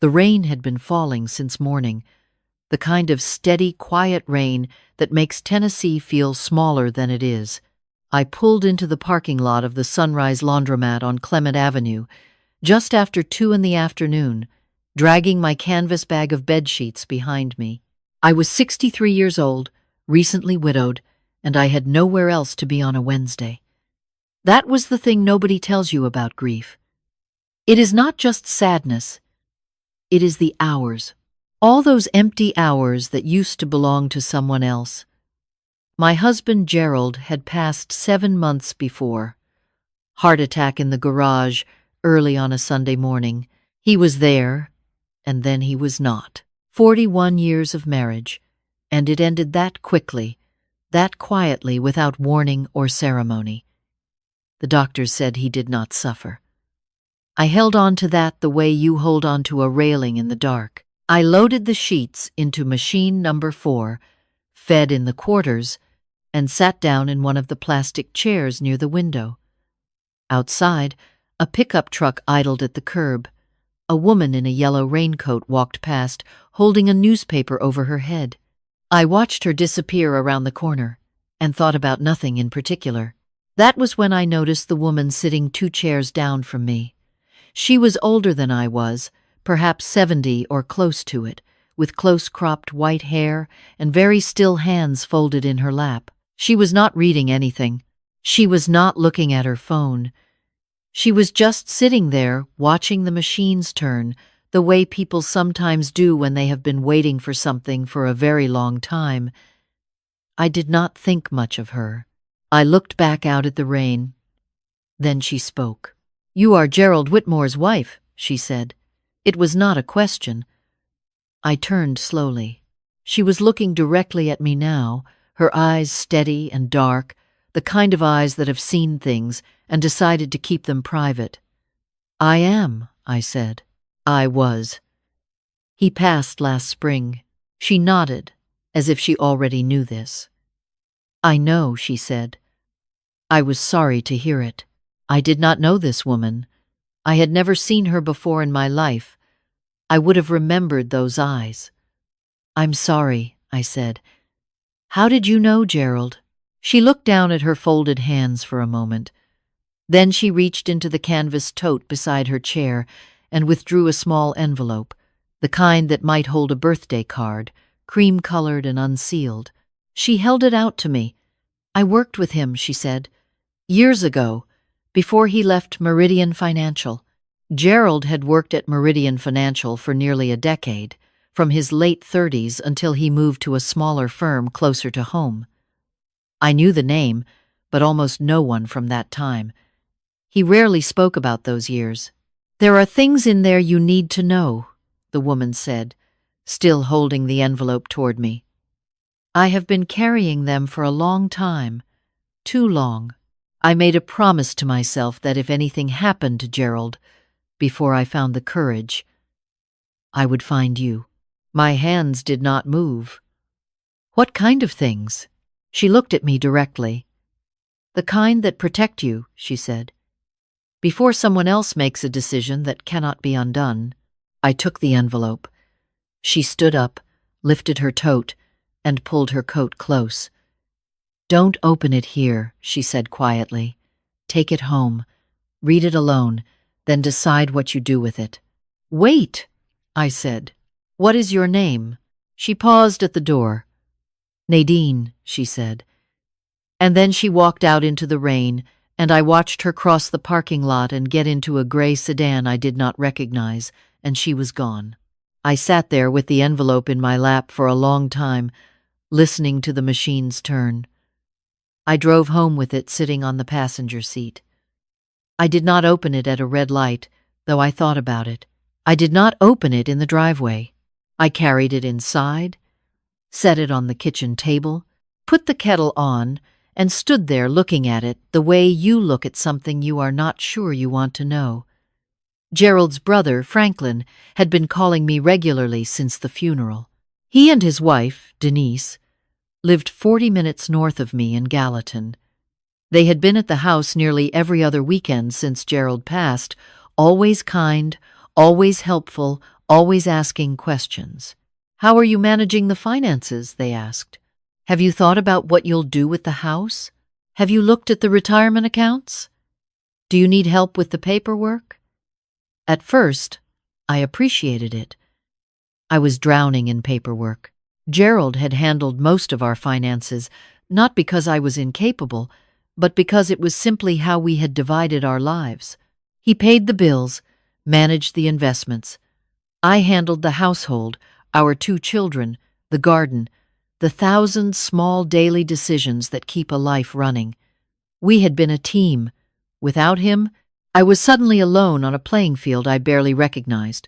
The rain had been falling since morning, the kind of steady, quiet rain that makes Tennessee feel smaller than it is. I pulled into the parking lot of the Sunrise Laundromat on Clement Avenue just after 2 in the afternoon, dragging my canvas bag of bedsheets behind me. I was 63 years old, recently widowed, and I had nowhere else to be on a Wednesday. That was the thing nobody tells you about grief. It is not just sadness. It is the hours. All those empty hours that used to belong to someone else. My husband Gerald had passed 7 months before. Heart attack in the garage early on a Sunday morning. He was there, and then he was not. 41 years of marriage, and it ended that quickly, that quietly, without warning or ceremony. The doctors said he did not suffer. I held on to that the way you hold on to a railing in the dark. I loaded the sheets into machine number 4, fed in the quarters, and sat down in one of the plastic chairs near the window. Outside, a pickup truck idled at the curb. A woman in a yellow raincoat walked past, holding a newspaper over her head. I watched her disappear around the corner, and thought about nothing in particular. That was when I noticed the woman sitting 2 chairs down from me. She was older than I was, perhaps 70 or close to it, with close-cropped white hair and very still hands folded in her lap. She was not reading anything. She was not looking at her phone. She was just sitting there, watching the machines turn, the way people sometimes do when they have been waiting for something for a very long time. I did not think much of her. I looked back out at the rain. Then she spoke. "You are Gerald Whitmore's wife," she said. It was not a question. I turned slowly. She was looking directly at me now, her eyes steady and dark, the kind of eyes that have seen things and decided to keep them private. "I am," I said. "I was. He passed last spring." She nodded, as if she already knew this. "I know," she said. I was sorry to hear it. I did not know this woman. I had never seen her before in my life. I would have remembered those eyes. "I'm sorry," I said. "How did you know, Gerald?" She looked down at her folded hands for a moment. Then she reached into the canvas tote beside her chair and withdrew a small envelope, the kind that might hold a birthday card, cream-colored and unsealed. She held it out to me. "I worked with him," she said, "years ago, before he left Meridian Financial." Gerald had worked at Meridian Financial for nearly a decade, from his late 30s until he moved to a smaller firm closer to home. I knew the name, but almost no one from that time. He rarely spoke about those years. "There are things in there you need to know," the woman said, still holding the envelope toward me. "I have been carrying them for a long time, too long. I made a promise to myself that if anything happened to Gerald, before I found the courage, I would find you." My hands did not move. "What kind of things?" She looked at me directly. "The kind that protect you," she said, "before someone else makes a decision that cannot be undone." I took the envelope. She stood up, lifted her tote, and pulled her coat close. "Don't open it here," she said quietly. "Take it home. Read it alone, then decide what you do with it." "Wait," I said. "What is your name?" She paused at the door. "Nadine," she said. And then she walked out into the rain, and I watched her cross the parking lot and get into a gray sedan I did not recognize, and she was gone. I sat there with the envelope in my lap for a long time, listening to the machines turn. I drove home with it sitting on the passenger seat. I did not open it at a red light, though I thought about it. I did not open it in the driveway. I carried it inside, set it on the kitchen table, put the kettle on, and stood there looking at it the way you look at something you are not sure you want to know. Gerald's brother, Franklin, had been calling me regularly since the funeral. He and his wife, Denise, lived 40 minutes north of me in Gallatin. They had been at the house nearly every other weekend since Gerald passed, always kind, always helpful, always asking questions. "How are you managing the finances?" they asked. "Have you thought about what you'll do with the house? Have you looked at the retirement accounts? Do you need help with the paperwork?" At first, I appreciated it. I was drowning in paperwork. Gerald had handled most of our finances, not because I was incapable, but because it was simply how we had divided our lives. He paid the bills, managed the investments. I handled the household, our 2 children, the garden, the 1,000 small daily decisions that keep a life running. We had been a team. Without him, I was suddenly alone on a playing field I barely recognized.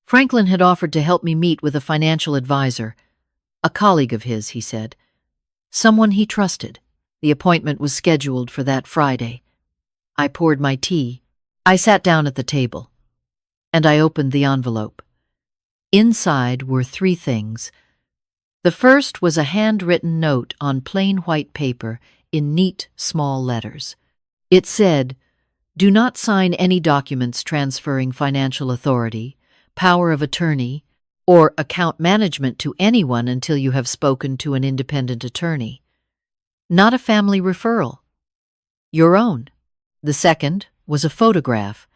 Franklin had offered to help me meet with a financial advisor, a colleague of his, he said. Someone he trusted. The appointment was scheduled for that Friday. I poured my tea. I sat down at the table, and I opened the envelope. Inside were 3 things. The first was a handwritten note on plain white paper in neat, small letters. It said, "Do not sign any documents transferring financial authority, power of attorney, or account management to anyone until you have spoken to an independent attorney. Not a family referral. Your own." The second was a photograph,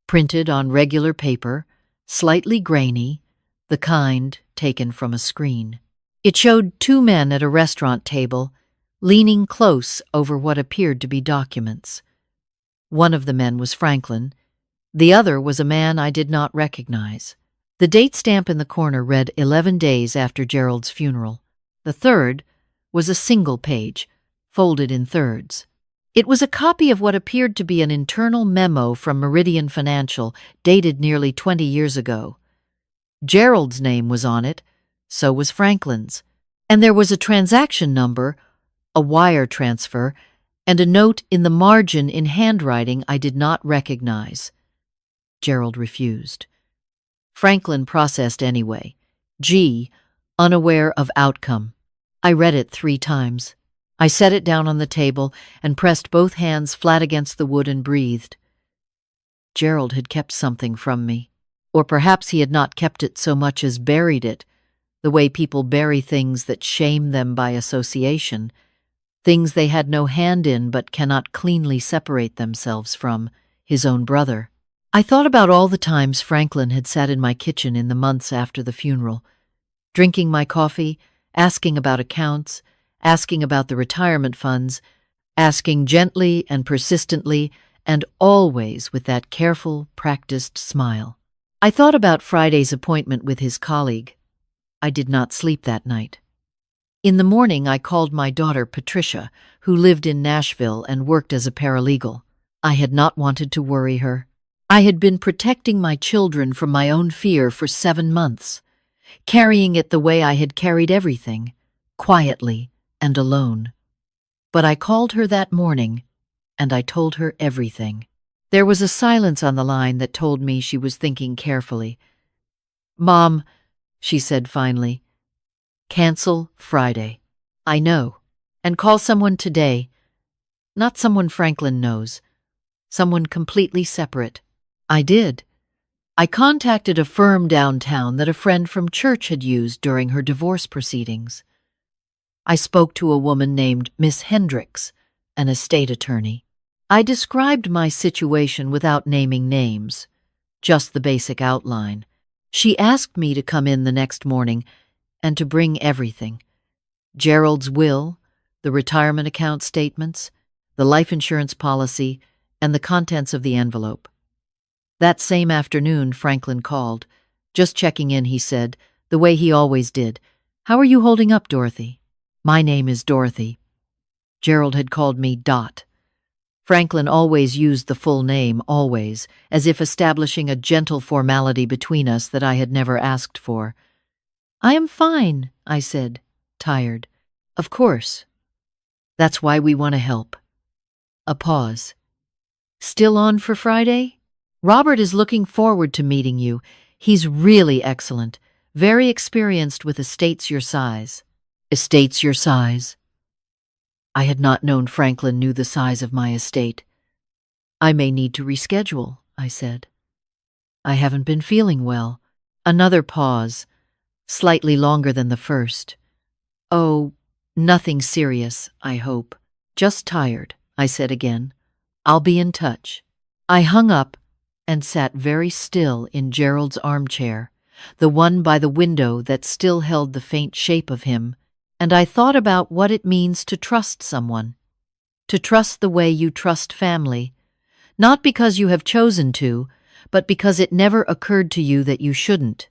printed on regular paper, slightly grainy, the kind taken from a screen. It showed 2 men at a restaurant table, leaning close over what appeared to be documents. One of the men was Franklin. The other was a man I did not recognize. The date stamp in the corner read 11 days after Gerald's funeral. The third was a single page, folded in thirds. It was a copy of what appeared to be an internal memo from Meridian Financial, dated nearly 20 years ago. Gerald's name was on it, so was Franklin's, and there was a transaction number, a wire transfer, and a note in the margin in handwriting I did not recognize. Gerald refused. Franklin processed anyway. G, unaware of outcome. I read it 3 times. I set it down on the table and pressed both hands flat against the wood and breathed. Gerald had kept something from me. Or perhaps he had not kept it so much as buried it, the way people bury things that shame them by association, things they had no hand in but cannot cleanly separate themselves from, his own brother. I thought about all the times Franklin had sat in my kitchen in the months after the funeral, drinking my coffee, asking about accounts, asking about the retirement funds, asking gently and persistently, and always with that careful, practiced smile. I thought about Friday's appointment with his colleague. I did not sleep that night. In the morning, I called my daughter Patricia, who lived in Nashville and worked as a paralegal. I had not wanted to worry her. I had been protecting my children from my own fear for 7 months, carrying it the way I had carried everything, quietly and alone. But I called her that morning, and I told her everything. There was a silence on the line that told me she was thinking carefully. "Mom," she said finally, "cancel Friday. I know. And call someone today. Not someone Franklin knows. Someone completely separate." I did. I contacted a firm downtown that a friend from church had used during her divorce proceedings. I spoke to a woman named Miss Hendricks, an estate attorney. I described my situation without naming names, just the basic outline. She asked me to come in the next morning and to bring everything: Gerald's will, the retirement account statements, the life insurance policy, and the contents of the envelope. That same afternoon, Franklin called. Just checking in, he said, the way he always did. "How are you holding up, Dorothy?" My name is Dorothy. Gerald had called me Dot. Franklin always used the full name, always, as if establishing a gentle formality between us that I had never asked for. "I am fine," I said, tired. "Of course. That's why we want to help." A pause. "Still on for Friday? Robert is looking forward to meeting you. He's really excellent, very experienced with estates your size." Estates your size? I had not known Franklin knew the size of my estate. "I may need to reschedule," I said. "I haven't been feeling well." Another pause, slightly longer than the first. "Oh, nothing serious, I hope. Just tired," I said again. "I'll be in touch." I hung up and sat very still in Gerald's armchair, the one by the window that still held the faint shape of him, and I thought about what it means to trust someone. To trust the way you trust family, not because you have chosen to, but because it never occurred to you that you shouldn't.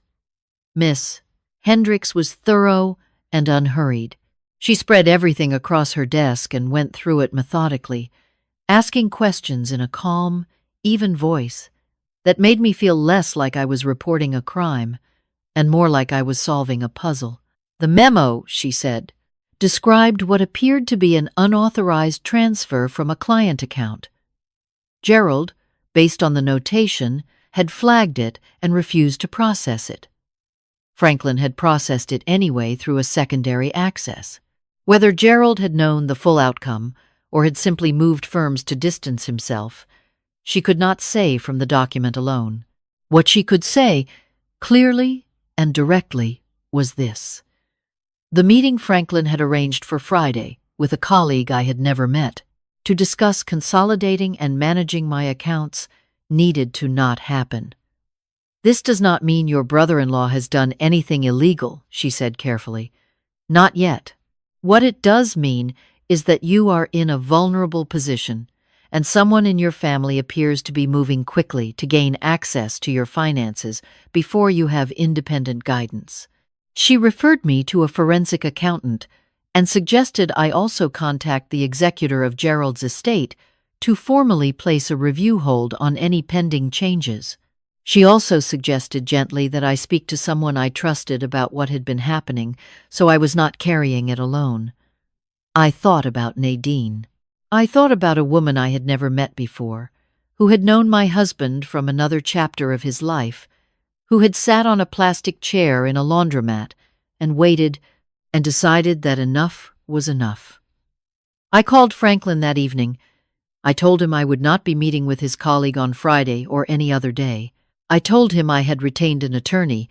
Miss Hendricks was thorough and unhurried. She spread everything across her desk and went through it methodically, asking questions in a calm, even voice that made me feel less like I was reporting a crime and more like I was solving a puzzle. "The memo," she said, described what appeared to be an unauthorized transfer from a client account. Gerald, based on the notation, had flagged it and refused to process it. Franklin had processed it anyway through a secondary access. Whether Gerald had known the full outcome or had simply moved firms to distance himself, she could not say from the document alone. What she could say, clearly and directly, was this. The meeting Franklin had arranged for Friday with a colleague I had never met to discuss consolidating and managing my accounts needed to not happen. "This does not mean your brother-in-law has done anything illegal," she said carefully. "Not yet. What it does mean is that you are in a vulnerable position, and someone in your family appears to be moving quickly to gain access to your finances before you have independent guidance." She referred me to a forensic accountant and suggested I also contact the executor of Gerald's estate to formally place a review hold on any pending changes. She also suggested gently that I speak to someone I trusted about what had been happening, so I was not carrying it alone. I thought about Nadine. I thought about a woman I had never met before, who had known my husband from another chapter of his life, who had sat on a plastic chair in a laundromat and waited and decided that enough was enough. I called Franklin that evening. I told him I would not be meeting with his colleague on Friday or any other day. I told him I had retained an attorney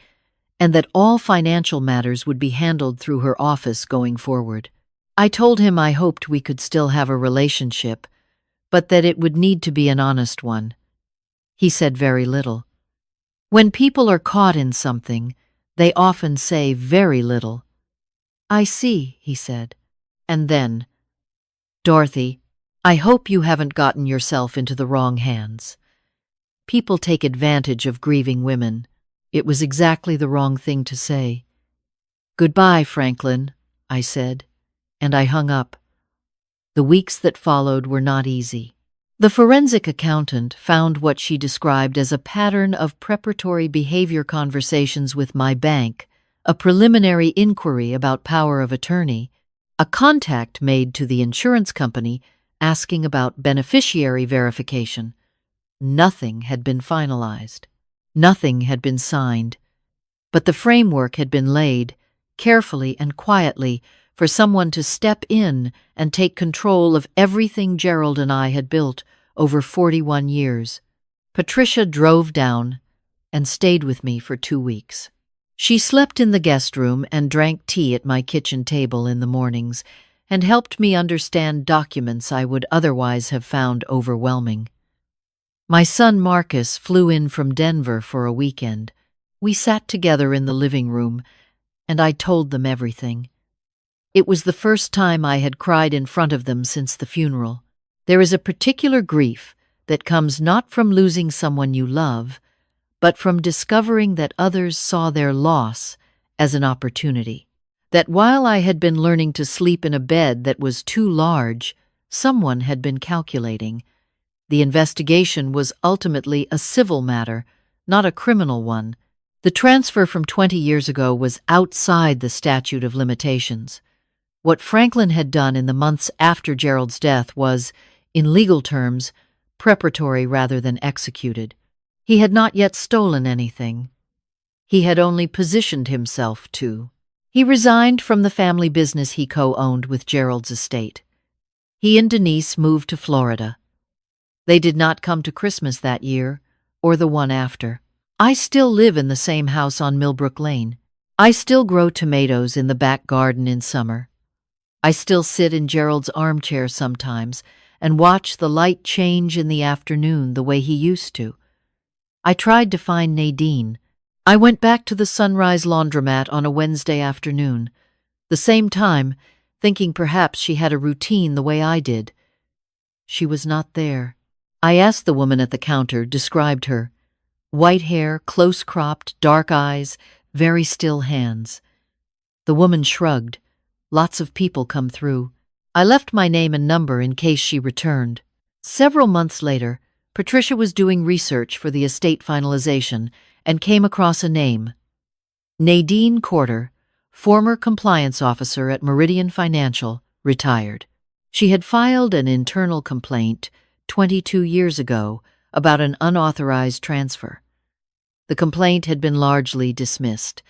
and that all financial matters would be handled through her office going forward. I told him I hoped we could still have a relationship, but that it would need to be an honest one. He said very little. When people are caught in something, they often say very little. "I see," he said. And then, "Dorothy, I hope you haven't gotten yourself into the wrong hands. People take advantage of grieving women." It was exactly the wrong thing to say. "Goodbye, Franklin," I said, and I hung up. The weeks that followed were not easy. The forensic accountant found what she described as a pattern of preparatory behavior conversations with my bank, a preliminary inquiry about power of attorney, a contact made to the insurance company asking about beneficiary verification. Nothing had been finalized. Nothing had been signed. But the framework had been laid, carefully and quietly, for someone to step in and take control of everything Gerald and I had built over 41 years. Patricia drove down and stayed with me for 2 weeks. She slept in the guest room and drank tea at my kitchen table in the mornings and helped me understand documents I would otherwise have found overwhelming. My son Marcus flew in from Denver for a weekend. We sat together in the living room, and I told them everything. It was the first time I had cried in front of them since the funeral. There is a particular grief that comes not from losing someone you love, but from discovering that others saw their loss as an opportunity. That while I had been learning to sleep in a bed that was too large, someone had been calculating. The investigation was ultimately a civil matter, not a criminal one. The transfer from 20 years ago was outside the statute of limitations. What Franklin had done in the months after Gerald's death was, in legal terms, preparatory rather than executed. He had not yet stolen anything. He had only positioned himself to. He resigned from the family business he co-owned with Gerald's estate. He and Denise moved to Florida. They did not come to Christmas that year, or the one after. I still live in the same house on Millbrook Lane. I still grow tomatoes in the back garden in summer. I still sit in Gerald's armchair sometimes and watch the light change in the afternoon the way he used to. I tried to find Nadine. I went back to the Sunrise Laundromat on a Wednesday afternoon, the same time, thinking perhaps she had a routine the way I did. She was not there. I asked the woman at the counter, described her. White hair, close-cropped, dark eyes, very still hands. The woman shrugged. Lots of people come through. I left my name and number in case she returned. Several months later, Patricia was doing research for the estate finalization and came across a name. Nadine Corder, former compliance officer at Meridian Financial, retired. She had filed an internal complaint 22 years ago about an unauthorized transfer. The complaint had been largely dismissed.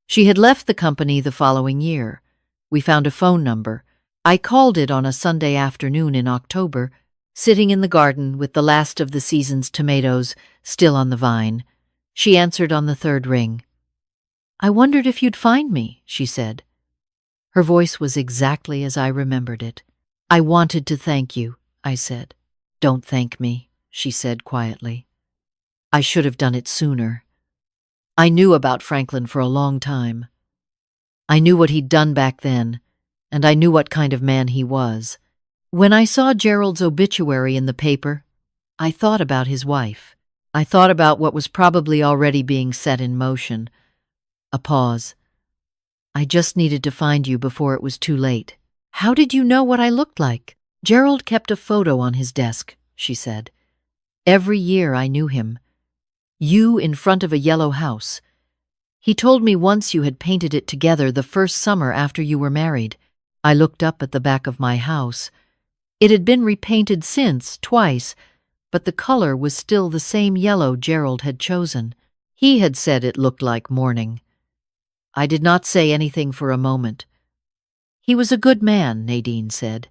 She had left the company the following year. We found a phone number. I called it on a Sunday afternoon in October, sitting in the garden with the last of the season's tomatoes still on the vine. She answered on the third ring. "I wondered if you'd find me," she said. Her voice was exactly as I remembered it. "I wanted to thank you," I said. "Don't thank me," she said quietly. "I should have done it sooner. I knew about Franklin for a long time. I knew what he'd done back then, and I knew what kind of man he was. When I saw Gerald's obituary in the paper, I thought about his wife. I thought about what was probably already being set in motion." A pause. "I just needed to find you before it was too late." "How did you know what I looked like?" "Gerald kept a photo on his desk," she said. "Every year I knew him. You in front of a yellow house. He told me once you had painted it together the first summer after you were married." I looked up at the back of my house. It had been repainted since, twice, but the color was still the same yellow Gerald had chosen. He had said it looked like morning. I did not say anything for a moment. "He was a good man," Nadine said.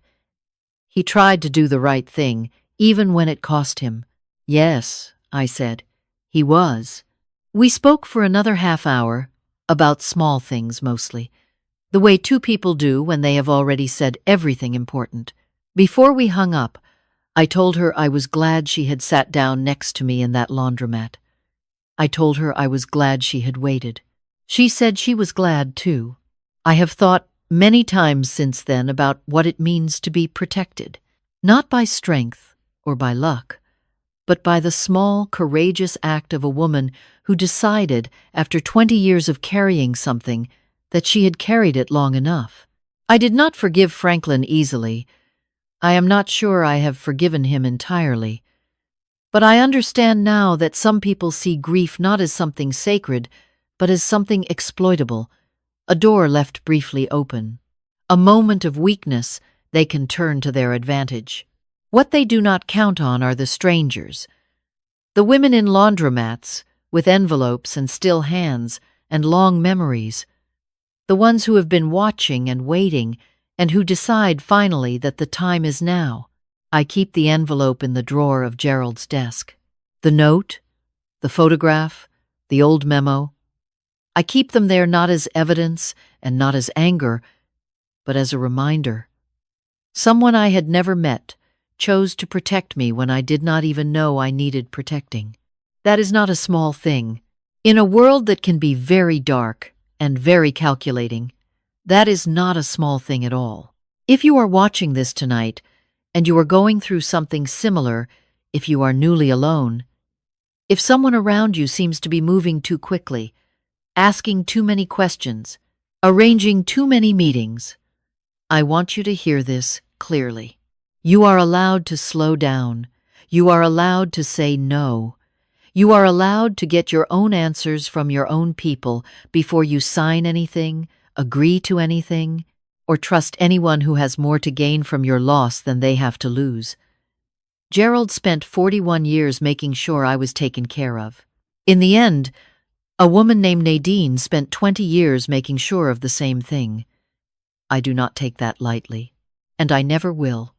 "He tried to do the right thing, even when it cost him." "Yes," I said, "he was." We spoke for another half hour, about small things mostly, the way two people do when they have already said everything important. Before we hung up, I told her I was glad she had sat down next to me in that laundromat. I told her I was glad she had waited. She said she was glad, too. I have thought many times since then about what it means to be protected, not by strength or by luck, but by the small, courageous act of a woman who decided, after 20 years of carrying something, that she had carried it long enough. I did not forgive Franklin easily. I am not sure I have forgiven him entirely. But I understand now that some people see grief not as something sacred, but as something exploitable, a door left briefly open, a moment of weakness they can turn to their advantage. What they do not count on are the strangers, the women in laundromats, with envelopes and still hands and long memories, the ones who have been watching and waiting and who decide finally that the time is now. I keep the envelope in the drawer of Gerald's desk. The note, the photograph, the old memo. I keep them there not as evidence and not as anger, but as a reminder. Someone I had never met chose to protect me when I did not even know I needed protecting. That is not a small thing. In a world that can be very dark and very calculating, that is not a small thing at all. If you are watching this tonight, and you are going through something similar, if you are newly alone, if someone around you seems to be moving too quickly, asking too many questions, arranging too many meetings, I want you to hear this clearly. You are allowed to slow down. You are allowed to say no. You are allowed to get your own answers from your own people before you sign anything, agree to anything, or trust anyone who has more to gain from your loss than they have to lose. Gerald spent 41 years making sure I was taken care of. In the end, a woman named Nadine spent 20 years making sure of the same thing. I do not take that lightly, and I never will.